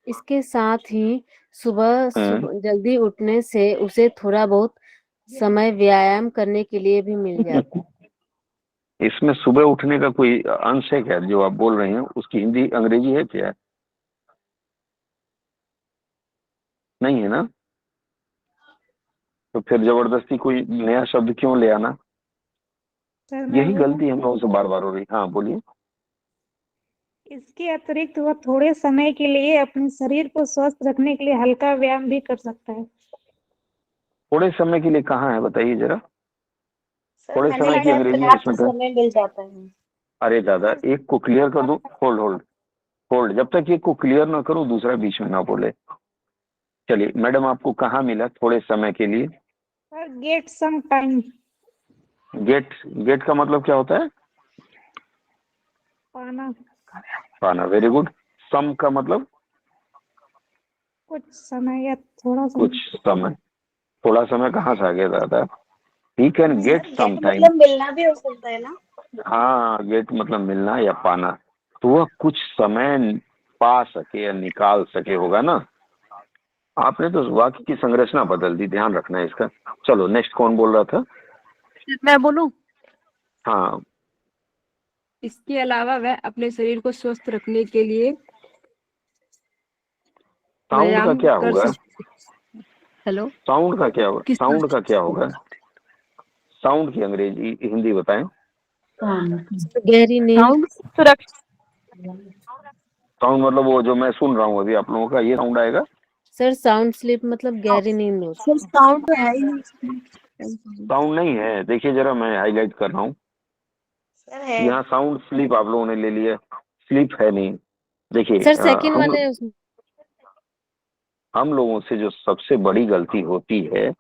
इसके साथ ही सुबह जल्दी उठने से उसे थोड़ा बहुत समय व्यायाम करने के लिए भी मिल जाता है। इसमें सुबह उठने का कोई अंश है क्या जो आप बोल रहे हैं? उसकी हिंदी अंग्रेजी है क्या? नहीं है ना, तो फिर जबरदस्ती कोई नया शब्द क्यों ले आना? यही गलती हम लोगों से बार बार हो रही। हाँ बोलिए। इसके अतिरिक्त वह थोड़े समय के लिए अपने शरीर को स्वस्थ रखने के लिए हल्का व्यायाम भी कर सकता है। थोड़े समय के लिए कहाँ है बताइए जरा, थोड़े मैंने समय की लिखा है अंग्रेजी पर्याप्त इसमें कर। समय मिल जाता है। अरे दादा, एक को क्लियर कर दो, होल्ड, जब तक एक को क्लियर ना करो दूसरा बीच में ना बोले। चलिए मैडम, आपको कहाँ मिला थोड़े समय के लिए? Sir get some time. Get का मतलब क्या होता है? पाना, वेरी गुड। सम का मतलब कुछ समय या थोड़ा समय। कुछ समय, थोड़ा समय कहाँ से आ गया दादा? He can get some time, मतलब मिलना भी हो सकता है ना। हाँ, गेट मतलब मिलना या पाना, तो वह कुछ समय पा सके या निकाल सके होगा ना। आपने तो वाक्य की संरचना बदल दी, ध्यान रखना है इसका। चलो नेक्स्ट, कौन बोल रहा था? मैं बोलूं? हाँ, इसके अलावा वह अपने शरीर को स्वस्थ रखने के लिए साउंड का व्यायाम क्या कर होगा? हेलो, साउंड का क्या होगा? किस साउंड का क्या होगा? साउंड की अंग्रेजी हिंदी बताएं। गहरी नींद। साउंड मतलब वो जो मैं सुन रहा हूँ अभी आप लोगों का, ये साउंड आएगा। सर साउंड स्लीप मतलब गहरी नींद हो। सर साउंड तो है ही नहीं। साउंड नहीं है, देखिए जरा मैं हाईलाइट कर रहा हूँ। सर है। यहाँ साउंड स्लीप आप लोगों ने ले लिया, स्लीप है नहीं। देखिए सर सेकंड वाले उसमें हम लोगों से जो सबसे बड़ी गलती होती है,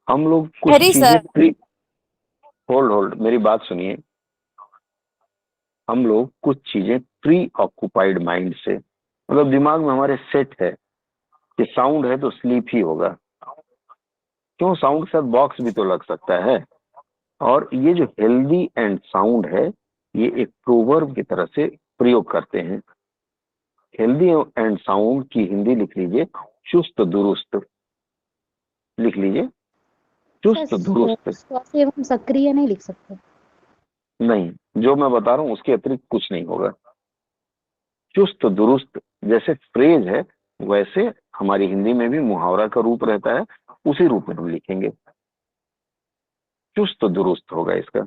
हम लोग कुछ चीजें होल्ड मेरी बात सुनिए। हम लोग कुछ चीजें प्री ऑक्युपाइड माइंड से, मतलब दिमाग में हमारे सेट है कि साउंड है तो स्लीप ही होगा। क्यों? साउंड के साथ बॉक्स भी तो लग सकता है। और ये जो हेल्दी एंड साउंड है, ये एक प्रोवर्ब की तरह से प्रयोग करते हैं। हेल्दी एंड साउंड की हिंदी लिख लीजिए चुस्त दुरुस्त, लिख लीजिए चुस्त दुरुस्त। स्वस्थ एवं सक्रिय नहीं लिख सकते? नहीं, जो मैं बता रहा हूँ उसके अतिरिक्त कुछ नहीं होगा। चुस्त दुरुस्त जैसे फ्रेज है, वैसे हमारी हिंदी में भी मुहावरा का रूप रहता है, उसी रूप में हम लिखेंगे। चुस्त दुरुस्त होगा इसका,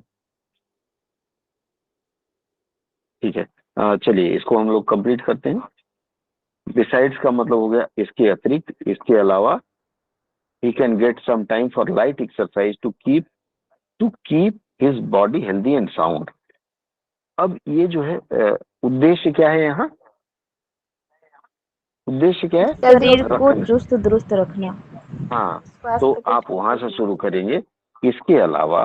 ठीक है। चलिए इसको हम लोग कंप्लीट करते हैं। बिसाइड्स का मतलब हो गया इसके अतिरिक्त, इसके अलावा। he can get some time for light exercise to keep his body healthy and sound. अब ये जो है उद्देश्य क्या है यहाँ? उद्देश्य क्या है? शरीर को चुस्त दुरुस्त रखना। हाँ, तो आप वहां से शुरू करेंगे। इसके अलावा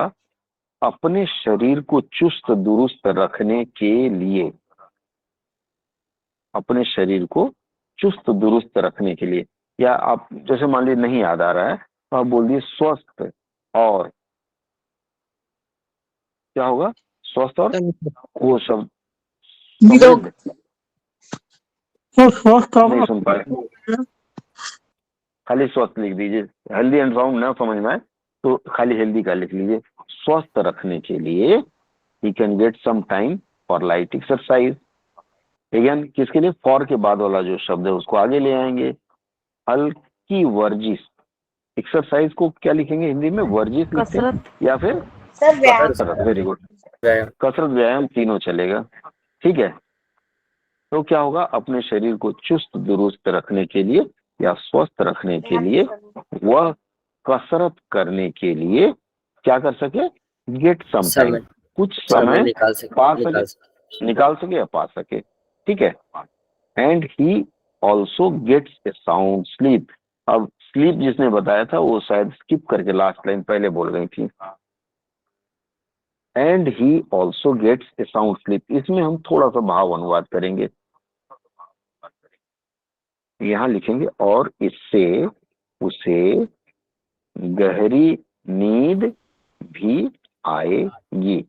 अपने शरीर को चुस्त दुरुस्त रखने के लिए, अपने शरीर को चुस्त दुरुस्त रखने के लिए, या आप जैसे मान लीजिए नहीं याद आ रहा है तो आप बोल दिए स्वस्थ और, क्या होगा? स्वस्थ और वो शब्द निरोग। नहीं सुन पाए, खाली स्वस्थ लिख दीजिए। हेल्दी एंड साउंड ना समझ में आए तो खाली हेल्दी का लिख लीजिए। स्वस्थ रखने के लिए he can get some time for light exercise. Again किसके लिए? फॉर के बाद वाला जो शब्द है उसको आगे ले आएंगे। हल्की वर्जिश, एक्सरसाइज को क्या लिखेंगे हिंदी में? वर्जिश लिखते हैं या फिर सर व्यायाम। कसरत। वेरी गुड, कसरत व्यायाम तीनों चलेगा। ठीक है, तो क्या होगा? अपने शरीर को चुस्त दुरुस्त रखने के लिए या स्वस्थ रखने के लिए वह कसरत करने के लिए क्या कर सके? गेट सम टाइम, कुछ समय निकाल सके या पा सके। ठीक है, and he also gets a sound sleep. अब स्लीप जिसने बताया था वो शायद स्किप करके लास्ट लाइन पहले बोल गई थी। And he also gets a sound sleep, इसमें हम थोड़ा सा भाव अनुवाद करेंगे। यहां लिखेंगे और इससे उसे गहरी नींद भी आएगी।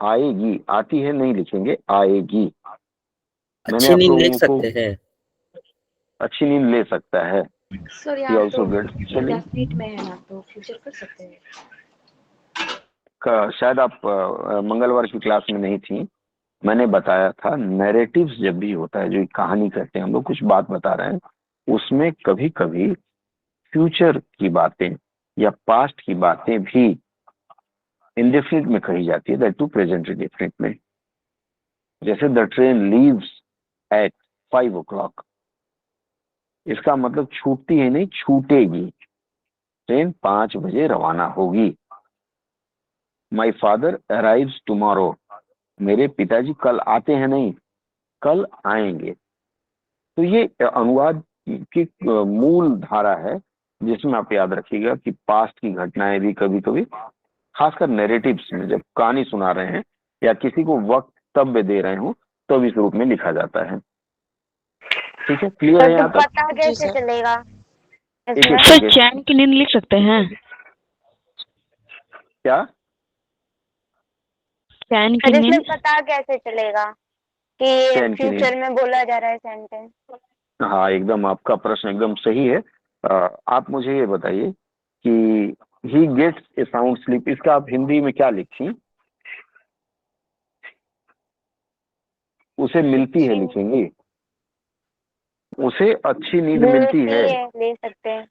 आएगी, आती है नहीं लिखेंगे, आएगी। मैंने आप लोगों को अच्छी नींद ले सकता है। सर He यहाँ also तो gets, चलिए डेफिनेट में है ना, तो फ्यूचर कर सकते हैं। शायद आप मंगलवार की क्लास में नहीं थी। मैंने बताया था नैरेटिव्स जब भी होता है, जो कहानी कहते हैं हम लोग, कुछ बात बता रहे हैं, उसमें कभी कभी फ्यूचर की बातें या पास्ट की बातें भी इंडेफिनिट में कही जाती है, दैट टू प्रेजेंट इंडेफिनिट में। जैसे the train leaves eight 5 o'clock, इसका मतलब छूटती है नहीं, छूटेगी। ट्रेन 5 बजे रवाना होगी। माई फादर अराइव्स टुमारो, मेरे पिताजी कल आते हैं नहीं, कल आएंगे। तो ये अनुवाद की मूल धारा है, जिसमें आप याद रखिएगा कि पास्ट की घटनाएं भी कभी कभी, खासकर नैरेटिव्स में जब कहानी सुना रहे हैं या किसी को वक्तव्य दे रहे हो, तब इस रूप में लिखा जाता है। ठीक है, क्लियर है यहाँ तक? पता कैसे चलेगा? सर चैन की नींद लिख सकते हैं क्या? चैन की इसमें नींद। पता कैसे चलेगा कि चैन की नींद। फ्यूचर में बोला जा रहा है सेंटेंस? हाँ, एकदम आपका प्रश्न एकदम सही है। आप मुझे ये बताइए कि he gets a sound sleep, इसका आप हिंदी में क्या लिखी? उसे मिलती है लिखेंगे, उसे अच्छी नींद मिलती है। ले सकते हैं।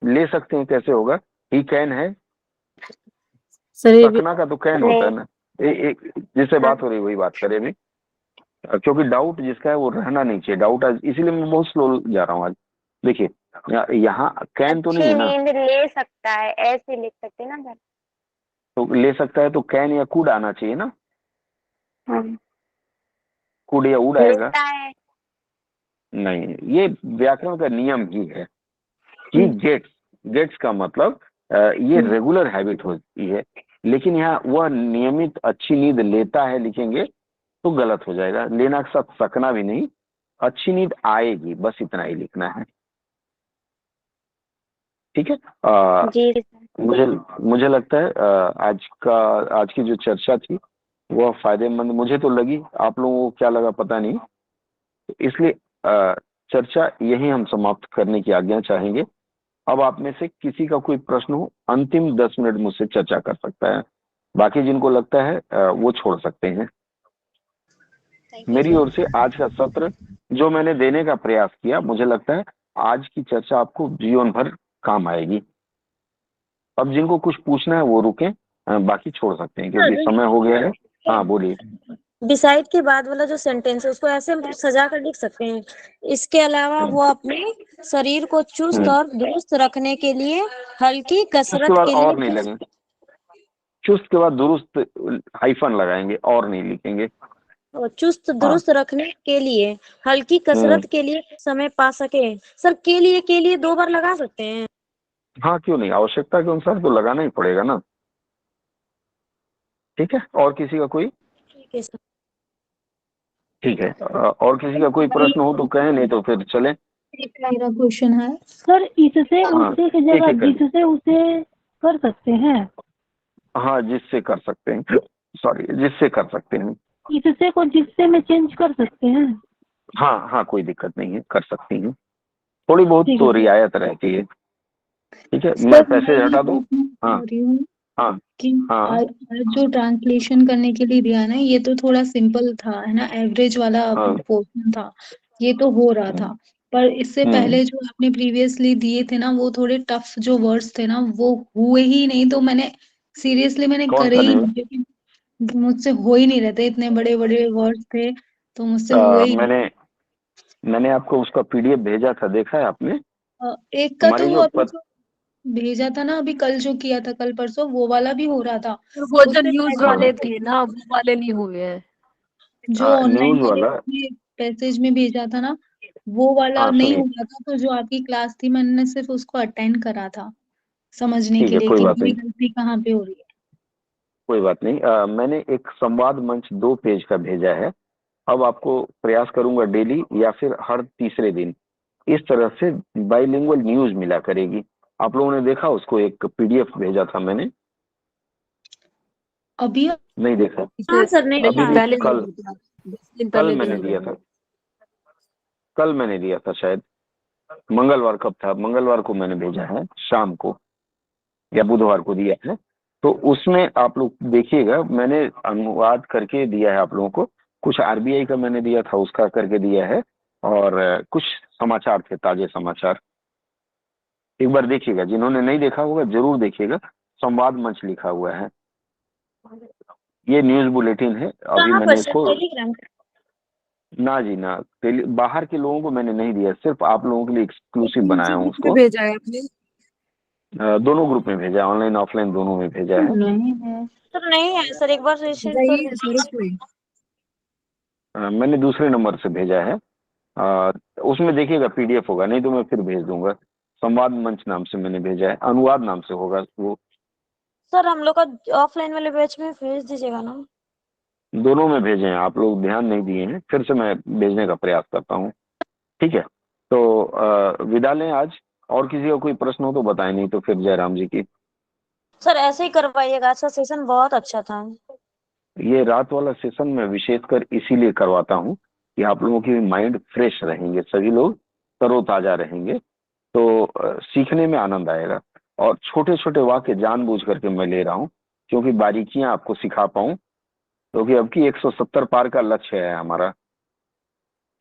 ले सकते हैं कैसे होगा? ही कैन है, शरीर सकना का तो कैन होता है ना। एक जिससे बात हो रही वही बात करें भी, क्योंकि डाउट जिसका है वो रहना नहीं चाहिए। डाउट आज इसीलिए मैं बहुत स्लो जा रहा हूँ आज। देखिए यहाँ कैन तो नहीं है ना, नींद ले सकता है ऐसे लिख सकते हैं ना सर? तो ले सकता है तो कैन या कुड आना चाहिए ना। कुड या उड आएगा? लेता है। नहीं, ये व्याकरण का नियम ही है कि गेट्स, गेट्स का मतलब ये रेगुलर हैबिट होती है, लेकिन यहाँ वह नियमित अच्छी नींद लेता है लिखेंगे तो गलत हो जाएगा। लेना के साथ सकना भी नहीं, अच्छी नींद आएगी, बस इतना ही लिखना है। ठीक है, जी मुझे लगता है आज की जो चर्चा थी वह फायदेमंद मुझे तो लगी। आप लोगों को क्या लगा पता नहीं, इसलिए चर्चा यही हम समाप्त करने की आज्ञा चाहेंगे। अब आप में से किसी का कोई प्रश्न हो, अंतिम 10 मिनट मुझसे चर्चा कर सकता है, बाकी जिनको लगता है वो छोड़ सकते हैं। मेरी ओर से आज का सत्र जो मैंने देने का प्रयास किया, मुझे लगता है आज की चर्चा आपको जीवन भर काम आएगी। अब जिनको कुछ पूछना है वो रुकें, बाकी छोड़ सकते हैं क्योंकि समय हो गया है। हाँ बोलिए। डिसाइड के बाद वाला जो सेंटेंस है उसको ऐसे सजा कर लिख सकते हैं। इसके अलावा वो अपने शरीर को चुस्त और दुरुस्त रखने के लिए हल्की कसरत के और नहीं लिए लगेंगे, चुस्त के बाद दुरुस्त हाइफन लगाएंगे और नहीं लिखेंगे। चुस्त दुरुस्त रखने के लिए हल्की कसरत के लिए समय पा सके। सर के लिए 2 बार लगा सकते हैं। हाँ क्यों नहीं, आवश्यकता के अनुसार तो लगाना ही पड़ेगा ना। ठीक है, और किसी का कोई? ठीक है सर। ठीक है, और किसी का कोई प्रश्न हो तो कहें, नहीं तो फिर चलें। मेरा क्वेश्चन है सर, इससे हाँ, उससे की एक जगह एक करके। जिससे उसे कर सकते हैं, हाँ, जिससे कर सकते हैं, सॉरी, जिससे कर सकते हैं। इससे को जिससे में चेंज कर सकते हैं। हाँ हाँ, कोई दिक्कत नहीं है, कर सकती हैं। थोड़ी बहुत ठीक तो है सर। रियायत रहती है। ठीक है, मैं सर मैं पैसेज ये हटा दूं? पूछना हाँ चाह रही हूँ हाँ कि हाँ आज जो ट्रांसलेशन करने के लिए दिया ना, ये तो थोड़ा सिंपल था, है ना, एवरेज वाला हाँ। पोर्शन था, ये तो हो रहा था। पर इससे हम्म, पहले जो आपने प्रीवियसली दिए थे ना, वो थोड़े टफ जो वर्ड्स थे ना, वो हुए ही नहीं। तो मैंने सीरियसली मैंने कौन करे सा ही न्यूज? नहीं, क्योंकि मुझसे हो ही नहीं रहे थे, इतने बड़े बड़े वर्ड्स थे, तो मुझसे हुए ही नहीं। मैंने आपको उसका पीडीएफ भेजा था, देखा है आपने? एक का तो हमारी वो जो अभी जो भेजा था ना, अभी कल जो किया था, कल परसों, वो वाला भी हो रहा था। वो जो उससे न्यूज पहले हाँ वाले थे ना, वो वाले नहीं हुए हैं। जो ऑनलाइन न्यूज वाले वाला। पैसेज में भेजा था ना, वो वाला हाँ, नहीं सुनिए, हुआ था। तो जो आपकी क्लास थी, मैंने सिर्फ उसको अटेंड करा था, समझने ठीक के है, लिए कोई कि बात मेरी नहीं, गलती कहाँ पे हो रही है। कोई बात नहीं। मैंने एक संवाद मंच 2 पेज का भेजा है। अब आपको प्रयास करूंगा डेली या फिर हर तीसरे दिन इस तरह से बाइलिंगुअल न्यूज मिला करेगी। आप लोगों ने देखा उसको? एक पीडीएफ भेजा था मैंने। अभी नहीं देखा? हाँ सर, नहीं अभी देखा नहीं, है। नहीं, पहले कल, नहीं था, 10 दिन कल पहले मैंने नहीं दिया था। था। कल मैंने दिया था शायद, मंगलवार कब था, मंगलवार को मैंने भेजा है शाम को, या बुधवार को दिया है। तो उसमें आप लोग देखिएगा, मैंने अनुवाद करके दिया है आप लोगों को। कुछ आरबीआई का मैंने दिया था, उसका करके दिया है। और कुछ समाचार थे, ताजे समाचार। एक बार देखिएगा, जिन्होंने नहीं देखा होगा जरूर देखिएगा। संवाद मंच लिखा हुआ है, ये न्यूज बुलेटिन है। अभी कहाँ पर मैंने सर, इसको, टेलीग्राम? ना जी ना, बाहर के लोगों को मैंने नहीं दिया, सिर्फ आप लोगों के लिए एक्सक्लूसिव कौन बनाया से हूँ ग्रुप में उसको। भेजा है आपने? दोनों ग्रुप में भेजा है, ऑनलाइन ऑफलाइन दोनों में भेजा है। नहीं है सर नहीं है सर, एक बार रिसेंड नहीं कर है ग्रुप में। मैंने दूसरे नंबर से भेजा है। अ, उसमें देखिएगा पीडीएफ होगा, नहीं तो मैं फिर भेज दूंगा। संवाद मंच नाम से मैंने भेजा है, अनुवाद नाम से होगा वो। सर हम लोग का ऑफलाइन वाले बैच में भेज दीजिएगा ना। दोनों में भेजे हैं, आप लोग ध्यान नहीं दिए हैं, फिर से मैं भेजने का प्रयास करता हूँ। ठीक है, तो विदा लें आज। और किसी का कोई प्रश्न हो तो बताएं, नहीं तो फिर जयराम जी की। सर ऐसे ही करवाइएगा, आज का सेशन बहुत अच्छा था। ये रात वाला सेशन मैं विशेषकर इसीलिए करवाता हूँ कि आप लोगों की माइंड फ्रेश रहेंगे, सभी लोग तरोताजा रहेंगे, तो सीखने में आनंद आएगा। और छोटे छोटे वाक्य जानबूझ करके मैं ले रहा हूँ, क्योंकि बारीकियां आपको सिखा पाऊं, क्योंकि अब की 170 पार का लक्ष्य है हमारा।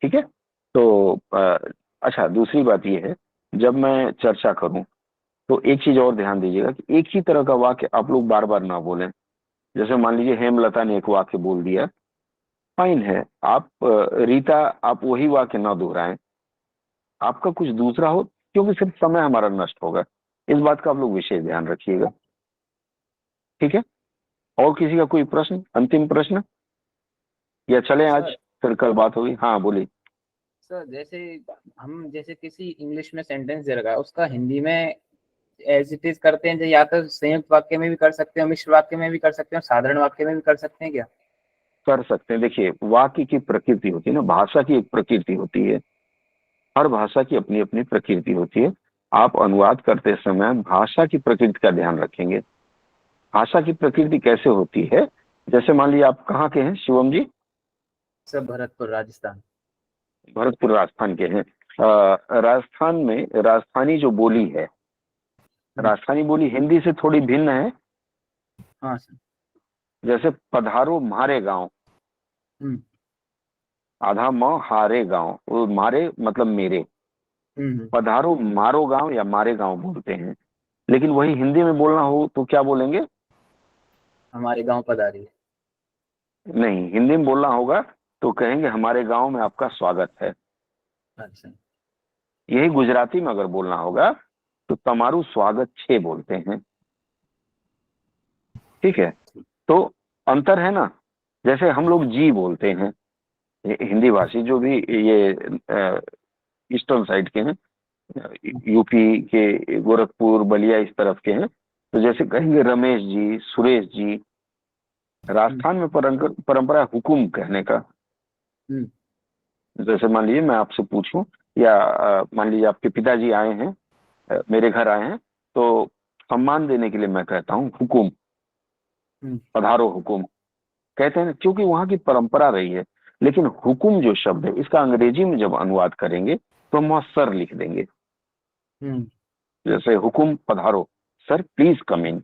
ठीक है, तो अच्छा, दूसरी बात यह है, जब मैं चर्चा करूं तो एक चीज और ध्यान दीजिएगा कि एक ही तरह का वाक्य आप लोग बार बार ना बोलें। जैसे मान लीजिए हेमलता ने एक वाक्य बोल दिया, फाइन है, आप रीता, आप वही वाक्य ना दोहराएं, आपका कुछ दूसरा हो, क्योंकि सिर्फ समय हमारा नष्ट होगा। इस बात का आप लोग विशेष ध्यान रखिएगा। ठीक है, और किसी का कोई प्रश्न, अंतिम प्रश्न, या चलें आज, सर फिर कल बात होगी। हाँ बोलिए। सर जैसे हम जैसे किसी इंग्लिश में सेंटेंस दे रखा है, उसका हिंदी में एज इट इज करते हैं, या तो संयुक्त वाक्य में भी कर सकते हैं, मिश्र वाक्य में भी कर सकते हैं, साधारण वाक्य में भी कर सकते हैं क्या? कर सकते हैं। देखिए, वाक्य की प्रकृति होती है ना, भाषा की एक प्रकृति होती है, हर भाषा की अपनी अपनी प्रकृति होती है। आप अनुवाद करते समय भाषा की प्रकृति का ध्यान रखेंगे। भाषा की प्रकृति कैसे होती है? जैसे मान लीजिए, आप कहाँ के हैं शिवम जी? सर भरतपुर राजस्थान। भरतपुर राजस्थान के हैं। राजस्थान में राजस्थानी जो बोली है, राजस्थानी बोली हिंदी से थोड़ी भिन्न है। हाँ सर। जैसे पधारो म्हारे गांव, आधा म हारे गांव, वो मारे मतलब मेरे, पधारो मारो गांव या मारे गांव बोलते हैं। लेकिन वही हिंदी में बोलना हो तो क्या बोलेंगे? हमारे गांव पधारी। नहीं, हिंदी में बोलना होगा तो कहेंगे हमारे गांव में आपका स्वागत है। अच्छा। यही गुजराती में अगर बोलना होगा तो तमारू स्वागत छे बोलते हैं। ठीक है, तो अंतर है ना। जैसे हम लोग जी बोलते हैं, हिंदी भाषी जो भी ये ईस्टर्न साइड के हैं, यूपी के गोरखपुर बलिया इस तरफ के हैं, तो जैसे कहेंगे रमेश जी, सुरेश जी। राजस्थान में परंपरा हुकुम कहने का। जैसे मान लीजिए मैं आपसे पूछूं या मान लीजिए आपके पिताजी आए हैं, मेरे घर आए हैं, तो सम्मान देने के लिए मैं कहता हूँ हुकुम, पधारो हुकुम कहते हैं, क्योंकि वहां की परंपरा रही है। लेकिन हुकुम जो शब्द है, इसका अंग्रेजी में जब अनुवाद करेंगे तो हम वहां सर लिख देंगे। जैसे हुकुम पधारो, सर प्लीज कम इन।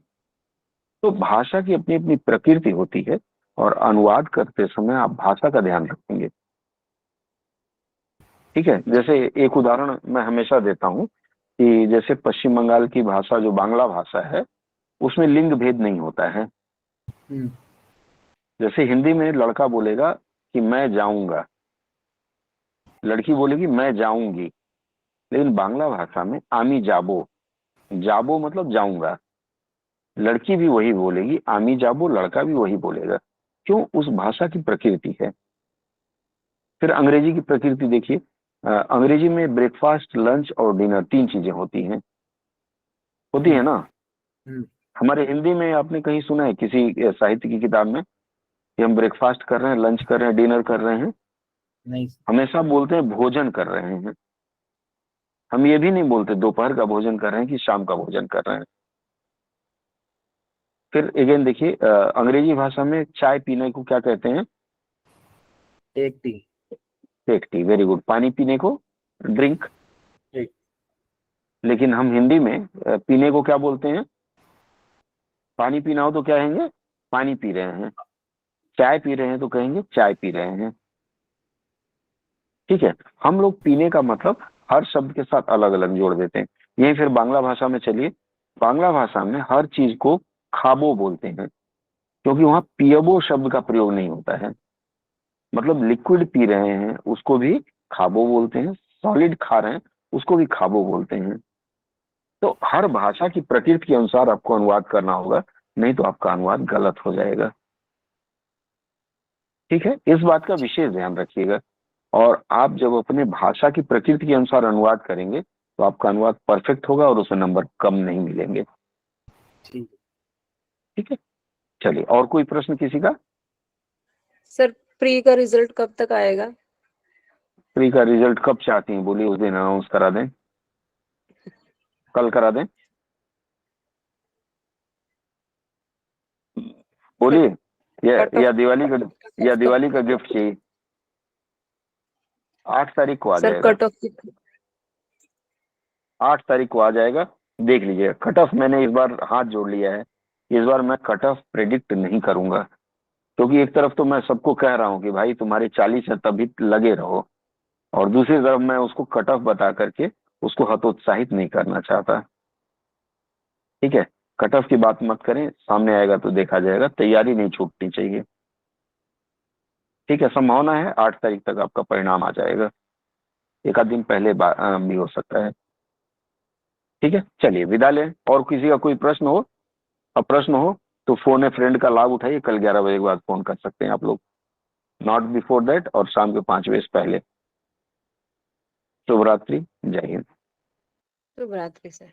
तो भाषा की अपनी अपनी प्रकृति होती है, और अनुवाद करते समय आप भाषा का ध्यान रखेंगे। ठीक है, जैसे एक उदाहरण मैं हमेशा देता हूं कि जैसे पश्चिम बंगाल की भाषा जो बांग्ला भाषा है, उसमें लिंग भेद नहीं होता है। जैसे हिंदी में लड़का बोलेगा कि मैं जाऊंगा, लड़की बोलेगी मैं जाऊंगी, लेकिन बांग्ला भाषा में आमी जाबो, जाबो मतलब जाऊंगा, लड़की भी वही बोलेगी आमी जाबो, लड़का भी वही बोलेगा। क्यों? उस भाषा की प्रकृति है। फिर अंग्रेजी की प्रकृति देखिए, अंग्रेजी में ब्रेकफास्ट, लंच और डिनर 3 चीजें होती हैं, होती है ना। हमारे हिंदी में आपने कहीं सुना है किसी साहित्य की किताब में कि हम ब्रेकफास्ट कर रहे हैं, लंच कर रहे हैं, डिनर कर रहे हैं? नहीं। हमेशा बोलते हैं भोजन कर रहे हैं। हम ये भी नहीं बोलते दोपहर का भोजन कर रहे हैं कि शाम का भोजन कर रहे हैं। फिर अगेन देखिए, अंग्रेजी भाषा में चाय पीने को क्या कहते हैं? Take tea. Take tea, very good. पानी पीने को ड्रिंक। लेकिन हम हिंदी में पीने को क्या बोलते हैं? पानी पीना हो तो क्या कहेंगे? पानी पी रहे हैं। चाय पी रहे हैं तो कहेंगे चाय पी रहे हैं। ठीक है, हम लोग पीने का मतलब हर शब्द के साथ अलग अलग जोड़ देते हैं। यही फिर बांग्ला भाषा में चलिए, बांग्ला भाषा में हर चीज को खाबो बोलते हैं, क्योंकि वहां पियबो शब्द का प्रयोग नहीं होता है। मतलब लिक्विड पी रहे हैं उसको भी खाबो बोलते हैं, सॉलिड खा रहे हैं उसको भी खाबो बोलते हैं। तो हर भाषा की प्रकृति के अनुसार आपको अनुवाद करना होगा, नहीं तो आपका अनुवाद गलत हो जाएगा। ठीक है, इस बात का विशेष ध्यान रखिएगा। और आप जब अपने भाषा की प्रकृति के अनुसार अनुवाद करेंगे तो आपका अनुवाद परफेक्ट होगा और उसमें नंबर कम नहीं मिलेंगे। ठीक है, चलिए, और कोई प्रश्न किसी का? सर प्री का रिजल्ट कब तक आएगा? प्री का रिजल्ट कब चाहती हैं? बोलिए, उस दिन अनाउंस करा दें, कल करा दें, बोलिए। या दिवाली का गिफ्ट चाहिए? 8 तारीख को आ सर जाएगा। कट ऑफ 8 तारीख को आ जाएगा। देख लीजिए, कट ऑफ मैंने इस बार हाथ जोड़ लिया है। इस बार मैं कट ऑफ प्रेडिक्ट नहीं करूंगा, क्योंकि एक तरफ तो मैं सबको कह रहा हूं कि भाई तुम्हारे 40 है तभी लगे रहो, और दूसरी तरफ मैं उसको कट ऑफ बता करके उसको हतोत्साहित नहीं करना चाहता। ठीक है, कट ऑफ की बात मत करें, सामने आएगा तो देखा जाएगा, तैयारी नहीं छूटनी चाहिए। ठीक है, संभावना है 8 तारीख तक आपका परिणाम आ जाएगा, एक आध दिन पहले भी हो सकता है। ठीक है, चलिए विदा लें। और किसी का कोई प्रश्न हो, अब प्रश्न हो तो फोन ए फ्रेंड का लाभ उठाइए। कल 11 बजे के बाद फोन कर सकते हैं आप लोग, नॉट बिफोर दैट, और शाम के 5 बजे से पहले। शुभ रात्रि, जय हिंद। शुभ रात्रि सर।